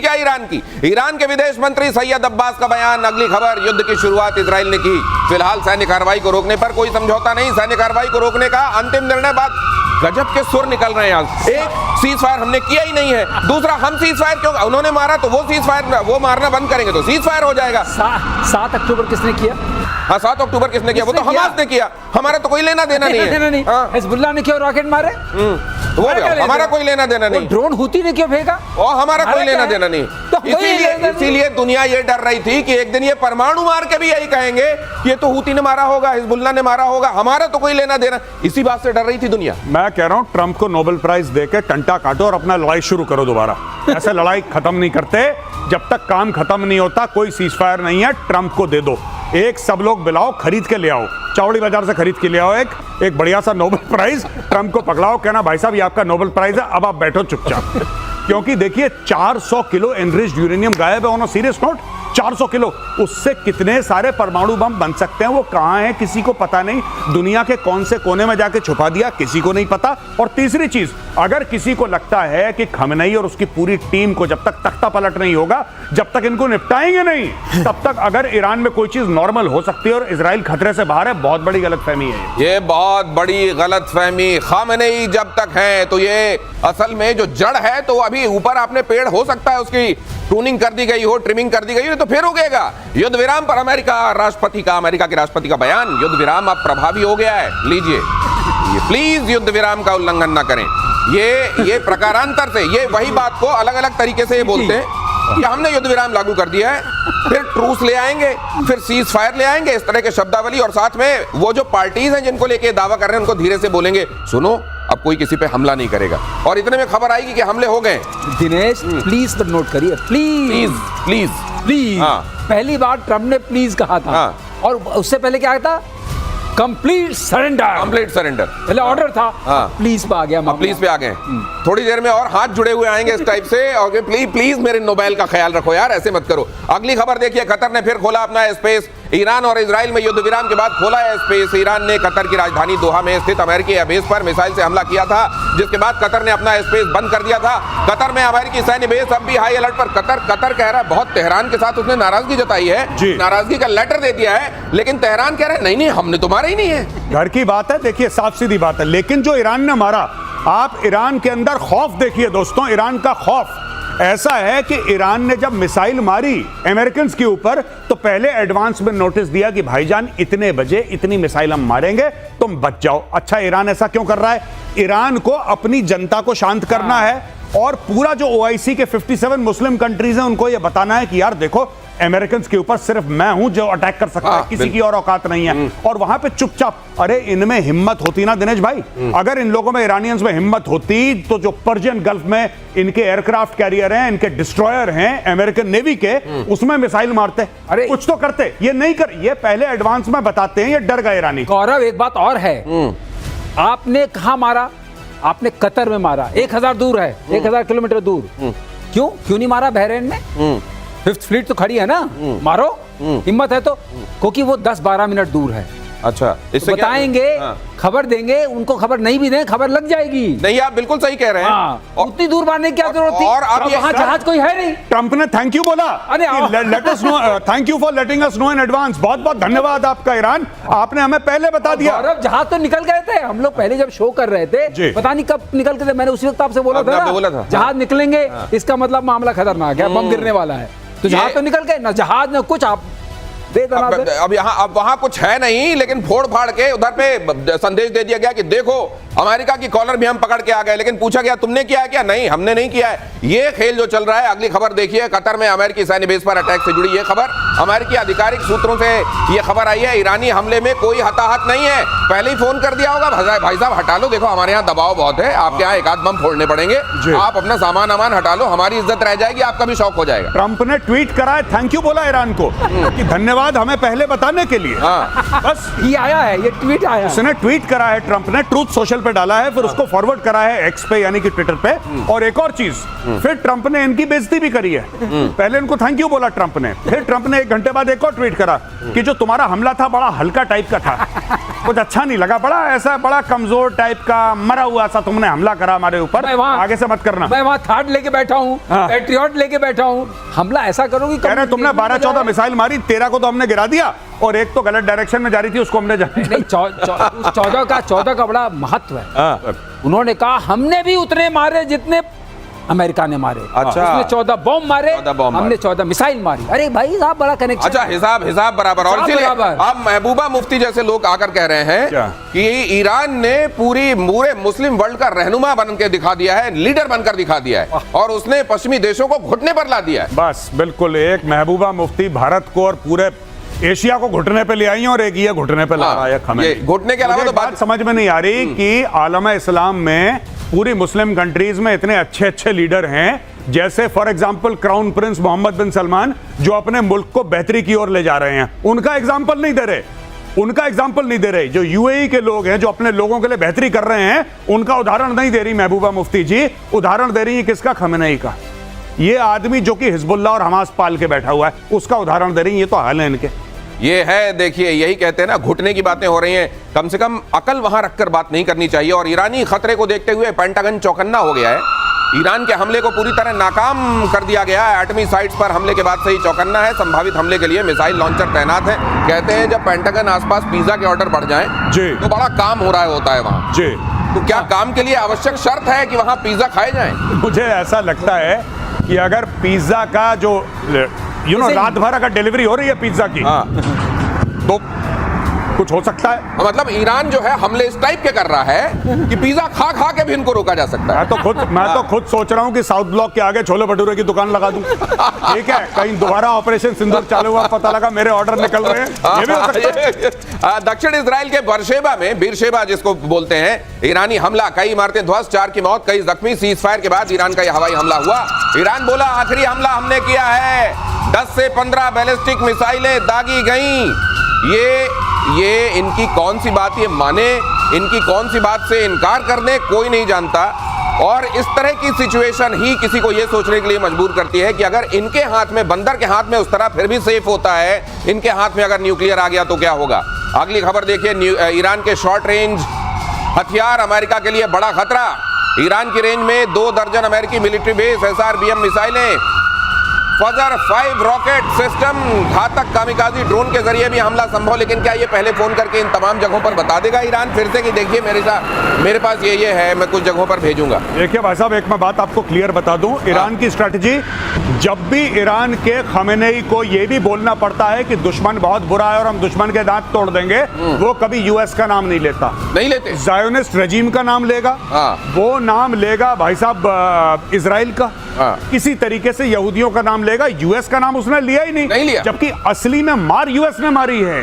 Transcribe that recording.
क्या ईरान के विदेश मंत्री सैयद अब्बास का बयान। अगली खबर, युद्ध की शुरुआत इजराइल ने की, फिलहाल सैन्य कार्रवाई को रोकने पर कोई समझौता नहीं। सैन्य कार्रवाई को रोकने का अंतिम निर्णय बाद गजब के सुर निकल रहे हैं आज। एक, सीज फायर हमने किया ही नहीं है। दूसरा, हम सीज फायर क्यों, उन्होंने मारा तो वो सीज फायर, वो मारना बंद करेंगे तो सीज फायर हो जाएगा। 7 अक्टूबर किसने किया? हाँ, 7 अक्टूबर किसने किया? वो तो हमास ने किया। हमारा तो कोई लेना देना नहीं है। हिजबुल्लाह ने क्यों रॉकेट मारे? वो हमारा कोई लेना देना नहीं। ड्रोन हुती ने क्यों फेंका? और हमारा कोई लेना देना नहीं। इसीलिए दुनिया ये डर रही थी कि एक दिन ये परमाणु मार के भी यही कहेंगे कि ये तो हुती ने मारा होगा, हिजबुल्लाह ने मारा होगा, हमारा तो कोई लेना देना। इसी बात से डर रही थी दुनिया। मैं कह रहा हूं ट्रंप को नोबेल प्राइज देकर टंटा काटो और अपना लड़ाई शुरू करो दोबारा। ऐसे लड़ाई खत्म नहीं करते जब तक काम खत्म नहीं होता। कोई सीजफायर नहीं है, ट्रंप को दे दो। एक सब लोग बुलाओ, खरीद के ले आओ, चौड़ी बाजार से खरीद के ले आओ एक बढ़िया सा नोबेल प्राइज। ट्रंप को पकड़ाओ, कहना भाई साहब ये आपका नोबेल प्राइज है, अब आप बैठो चुपचाप। क्योंकि देखिए 400 किलो एनरिच्ड यूरेनियम गायब है। On a serious note, 400 kilo, उससे कितने सारे परमाणु बम बन सकते हैं, वो कहां है किसी को पता नहीं। दुनिया के कौन से कोने में जाके छुपा दिया किसी को नहीं पता। और तीसरी चीज, अगर किसी को लगता है कि खमेनेई और उसकी पूरी टीम को जब तक तख्ता पलट नहीं होगा, जब तक इनको निपटाएंगे नहीं, तब तक अगर ईरान में कोई चीज नॉर्मल हो सकती है और इजराइल खतरे से बाहर है। बहुत बड़ी गलतफहमी है ये, बहुत बड़ी गलतफहमी। खमेनेई जब तक है तो ये असल में जो जड़ है, तो अभी ऊपर आपने पेड़ हो सकता है उसकी ट्यूनिंग कर दी गई हो, ट्रिमिंग कर दी गई हो, तो फिर उगेगा। युद्ध विराम पर अमेरिका के राष्ट्रपति का बयान, युद्ध विराम अब प्रभावी हो गया है। लीजिए, ये प्लीज युद्ध विराम का उल्लंघन ना करें। ये प्रकारांतर से, ये वही बात को अलग अलग तरीके से ये बोलते हैं कि हमने युद्ध विराम लागू कर दिया है, फिर ट्रूस ले आएंगे, फिर सीज फायर ले आएंगे, इस तरह के शब्दावली। और साथ में वो जो पार्टीज हैं जिनको लेके दावा कर रहे हैं, उनको धीरे से बोलेंगे, सुनो अब कोई किसी पे हमला नहीं करेगा। और इतने में खबर आएगी कि हमले हो गए। दिनेश प्लीज पर नोट करिए, प्लीज प्लीज प्लीज। पहली बार ट्रम्प ने प्लीज कहा था। और उससे पहले क्या था? Complete surrender. पहले ऑर्डर था, प्लीज पे आ गया। प्लीज पे आ गए। थोड़ी देर में और हाथ जुड़े हुए आएंगे इस टाइप से, और प्लीज मेरे नोबेल का ख्याल रखो यार, ऐसे मत करो। अगली खबर देखिए, कतर ने फिर खोला अपना स्पेस। ईरान और इजराइल में युद्ध विराम के बाद खोला है स्पेस। ईरान ने कतर की राजधानी दोहा में स्थित अमेरिकी एयरबेस पर मिसाइल से हमला किया था, जिसके बाद कतर ने अपना स्पेस बंद कर दिया था। कतर में अमेरिकी सैन्य बेस अब भी हाई अलर्ट पर। कतर कह रहा है, बहुत तेहरान के साथ उसने नाराजगी जताई है, नाराजगी का लेटर दे दिया है, लेकिन तेहरान कह रहा है नहीं हमने तो मारा ही नहीं है। घर की बात है, देखिए साफ सीधी बात है। लेकिन जो ईरान ने मारा, आप ईरान के अंदर खौफ देखिए दोस्तों। ईरान का खौफ ऐसा है कि ईरान ने जब मिसाइल मारी अमेरिकन के ऊपर, तो पहले एडवांस में नोटिस दिया कि भाईजान इतने बजे इतनी मिसाइल हम मारेंगे, तुम बच जाओ। अच्छा, ईरान ऐसा क्यों कर रहा है? ईरान को अपनी जनता को शांत करना है, और पूरा जो OIC के 57 मुस्लिम कंट्रीज हैं उनको यह बताना है कि यार देखो, अमेरिकन के ऊपर सिर्फ मैं हूं जो अटैक कर सकता है, किसी की और औकात नहीं है। और वहां पे चुपचाप, अरे इनमें हिम्मत होती ना दिनेश भाई, अगर इन लोगों में, ईरानियंस में हिम्मत होती, तो जो पर्शियन गल्फ में इनके एयरक्राफ्ट कैरियर हैं, इनके डिस्ट्रॉयर हैं अमेरिकन नेवी के, उसमें मिसाइल मारते, अरे कुछ तो करते। ये नहीं कर, ये पहले एडवांस में बताते हैं, ये डर गए ईरानी। गौरव, एक बात और है, आपने कहां मारा? आपने कतर में मारा, 1000 दूर है, 1000 किलोमीटर दूर। क्यों नहीं मारा बहरीन में? 5th फ्लीट तो खड़ी है ना, मारो, हिम्मत है तो। क्योंकि वो 10-12 मिनट दूर है। अच्छा, इससे बताएंगे, खबर देंगे, उनको खबर नहीं भी दें, खबर लग जाएगी। नहीं, आप बिल्कुल सही कह रहे हैं। उतनी दूर मारने की क्या जरूरत थी? और अब वहां जहाज कोई है नहीं। ट्रंप ने थैंक यू बोला, let us know, thank you for letting us know in advance. बहुत बहुत धन्यवाद आपका ईरान, आपने हमें पहले बता दिया। जहाज तो निकल गए थे, हम लोग पहले जब शो कर रहे थे, पता नहीं कब निकल के थे, मैंने उसी वक्त आपसे बोला था जहाज निकलेंगे, इसका मतलब मामला खतरनाक है, बम गिरने वाला है। तो जहाज तो निकल गए ना, जहाज न कुछ। आप अब वहां कुछ है नहीं, लेकिन फोड़ फाड़ के उधर पे संदेश दे दिया गया कि देखो अमेरिका की कॉलर भी हम पकड़ के आ गए। लेकिन पूछा गया तुमने किया है क्या? नहीं, हमने नहीं किया है। ये खेल जो चल रहा है। अगली खबर देखिए, कतर में अमेरिकी सैन्य बेस पर अटैक से जुड़ी ये खबर। अमेरिकी आधिकारिक सूत्रों से ये खबर आई है, ईरानी हमले में कोई हताहत नहीं है। पहले ही फोन कर दिया होगा, भाई साहब हटा लो, देखो हमारे यहाँ दबाव बहुत है, आपके यहाँ एक आध बम फोड़ने पड़ेंगे, आप अपना सामान हटा लो, हमारी इज्जत रह जाएगी, आपका भी शौक हो जाएगा। ट्रंप ने ट्वीट करा है, थैंक यू बोला ईरान को कि धन्यवाद हमें पहले बताने के लिए। बस ये आया है, ये ट्वीट आया, उसने ट्वीट करा है, ट्रंप ने ट्रूथ सोशल पे डाला है, फिर उसको फॉरवर्ड करा है एक्स पे यानी कि ट्विटर पे। और एक और चीज, फिर ट्रंप ने इनकी बेइज्जती भी करी है। पहले इनको थैंक यू बोला ट्रंप ने, फिर ट्रंप ने 1 घंटे बाद एक और ट्वीट करा कि जो तुम्हारा हमला था बड़ा हल्का टाइप का था। कुछ अच्छा नहीं लगा, बड़ा ऐसा बड़ा कमजोर टाइप का मरा हुआ सा तुमने हमला करा हमारे ऊपर। आगे से मत करना। मैं वहाँ थार्ड लेके बैठा हूँ, पैट्रियट लेके बैठा हूँ, हमला ऐसा करोगी। कह रहे तुमने 12-14 मिसाइल मारी, 13 को तो हमने गिरा दिया और एक तो गलत डायरेक्शन में जा रही थी, उसको हमने नहीं 14 का बड़ा महत्व है। उन्होंने कहा हमने भी उतने मारे जितने अमेरिका ने मारे। अच्छा। उसने 14 बॉम्ब मारे, 14 बॉम्ब हमने 14 मिसाइल मारी। अरे भाई साहब बड़ा कनेक्शन। अच्छा, हिसाब बराबर। और इसीलिए अब महबूबा मुफ्ती जैसे लोग आकर कह रहे हैं कि ईरान ने पूरे मुस्लिम वर्ल्ड का रहनुमा बन के दिखा दिया है, लीडर बनकर दिखा दिया है और उसने पश्चिमी देशों को घुटने पर ला दिया है। बस बिल्कुल, एक महबूबा मुफ्ती भारत को और पूरे एशिया को घुटने पे ले आई है और एक ये घुटने पे ला रहा है खमेनी। घुटने के अलावा तो बात समझ में नहीं आ रही कि आलम इस्लाम में पूरी मुस्लिम कंट्रीज में इतने अच्छे लीडर हैं, जैसे for example crown prince Mohammed bin Salman, जो अपने मुल्क को बेहतरी की ओर ले जा रहे हैं। उनका एग्जांपल नहीं दे रहे। जो यूएई के लोग हैं, जो अपने लोगों के लिए बेहतरी कर रहे हैं, उनका उदाहरण नहीं दे रही महबूबा मुफ्ती जी। उदाहरण दे रही है किसका? खमेनी का। ये आदमी जो कि हिजबुल्लाह और हमास पाल के बैठा हुआ है, उसका उदाहरण दे रही है। ये तो हाल है इनके। ये है, देखिए यही कहते हैं ना, घुटने की बातें हो रही हैं। कम से कम अकल वहां रखकर बात नहीं करनी चाहिए। और ईरानी खतरे को देखते हुए पेंटागन चौकन्ना हो गया है। ईरान के हमले को पूरी तरह नाकाम कर दिया गया है। एटमी साइट्स पर हमले के बाद से ही चौकन्ना है। संभावित हमले के लिए मिसाइल लॉन्चर तैनात है। कहते हैं जब पेंटागन आसपास पिज्जा के ऑर्डर बढ़ जाएं जी, तो बड़ा काम हो रहा होता है वहां जी। तो क्या काम के लिए आवश्यक शर्त है कि वहां पिज्जा खाए जाएं? मुझे ऐसा लगता है कि अगर पिज्जा का जो रात भर अगर डिलीवरी हो रही है पिज्जा की, तो कुछ हो सकता है। मतलब ईरान जो है हमले इस टाइप के कर रहा है कि पिज्जा खा खा के भी इनको रोका जा सकता है। मैं तो खुद सोच रहा हूं कि साउथ ब्लॉक के आगे छोले भटूरे की दुकान लगा दूं। ठीक है, कहीं दोबारा ऑपरेशन सिंदूर चालू हुआ, पता लगा मेरे ऑर्डर निकल रहे हैं। ये भी हो सकता है। दक्षिण इजराइल के बीरशेबा जिसको बोलते हैं, ईरानी हमला, कई इमारतें ध्वस्त, 4 की मौत, कई जख्मी। सीज फायर के बाद ईरान का यह हवाई हमला हुआ। ईरान बोला आखिरी हमला हमने किया है। 10 से 15 बैलिस्टिक मिसाइलें दागी गईं। ये इनकी कौन सी बात ये माने, इनकी कौन सी बात से इनकार कर दे, कोई नहीं जानता। और इस तरह की सिचुएशन ही किसी को ये सोचने के लिए मजबूर करती है कि अगर इनके हाथ में, बंदर के हाथ में उस तरह फिर भी सेफ होता है, इनके हाथ में अगर न्यूक्लियर आ गया तो क्या होगा। अगली खबर देखिए, ईरान के शॉर्ट रेंज हथियार अमेरिका के लिए बड़ा खतरा। ईरान की रेंज में 2 दर्जन अमेरिकी मिलिट्री बेस, SRBM मिसाइलें, फजर 5 रॉकेट सिस्टम, घातक कामिकाजी ड्रोन के जरिए भी हमला संभव। लेकिन क्या ये पहले फोन करके इन तमाम जगहों पर बता देगा ईरान फिर से कि देखिए मेरे पास ये है, मैं कुछ जगहों पर भेजूंगा? देखिए भाई साहब, एक मैं बात आपको क्लियर बता दूं, ईरान की स्ट्रेटजी, जब भी ईरान के खमेनी को ये भी बोलना पड़ता है कि दुश्मन बहुत बुरा है और हम दुश्मन के दांत तोड़ देंगे, वो कभी यूएस का नाम नहीं लेते। ज़ायोनिस्ट रेजिम का नाम लेगा, वो नाम लेगा भाई साहब इजराइल का, किसी तरीके से यहूदियों का नाम लेगा। यूएस का नाम उसने लिया ही नहीं लिया। जबकि असली में मार यूएस ने मारी है।